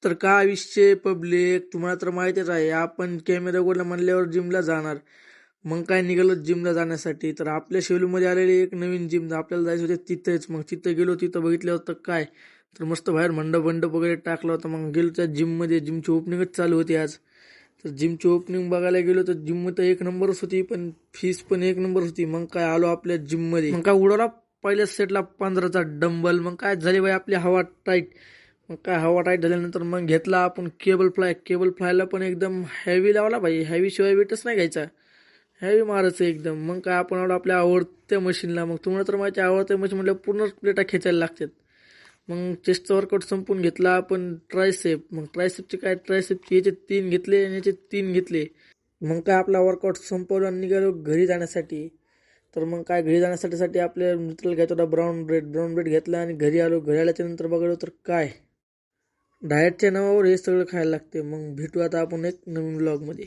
तर काय विषय पब्लिक, तुम्हाला तर माहितीच आहे, आपण कॅमेरा उघडला म्हणल्यावर जिमला जाणार. मग काय निघालो जिमला जाण्यासाठी. तर आपल्या शेलूमध्ये आलेली एक नवीन जिम, आपल्याला जायचं होते तिथेच. मग तिथे गेलो, तिथं बघितलं होतं काय, तर मस्त बाहेर मंडप वगैरे टाकला होता. मग गेलो त्या जिममध्ये, जिमची ओपनिंगच चालू होती आज. तर जिमची ओपनिंग बघायला गेलो तर जिम तर एक नंबरच होती, पण फीस पण एक नंबर होती. मग काय आलो आपल्या जिममध्ये, मग काय उडवला पहिल्या सेटला 15चा डंबल. मग काय झाली बाई आपली हवा टाईट. मग काय हवा टाईट झाल्यानंतर मग घेतला आपण केबल फ्लायला पण एकदम हॅवी लावला भाई. हॅवी शिवाय वेटच नाही घ्यायचा, हॅवी मारायचं एकदम. मग काय आपण आलो आपल्या आवडत्या मशीनला. मग तुम्हाला तर माझ्या आवडत्या मशीन म्हटलं पूर्ण प्लेटा खेचायला लागतात. मग चेस्टचा वर्कआउट संपून घेतला आपण ट्रायसेप. मग ट्रायसेपचे काय, ट्रायसेपचे याचे 3 घेतले आणि याचे 3 घेतले. मग काय आपला वर्कआउट संपवला आणि निघालो घरी जाण्यासाठी. तर मग काय घरी जाण्यासाठी आपल्या मित्राला घ्यायचा होता ब्राऊन ब्रेड घेतला आणि घरी आलो. घरी आल्याच्या नंतर बघालो तर काय, डाएटच्या नावावर हे सगळं खायला लागते. मग भेटू आता आपण एक नवीन व्लॉगमध्ये.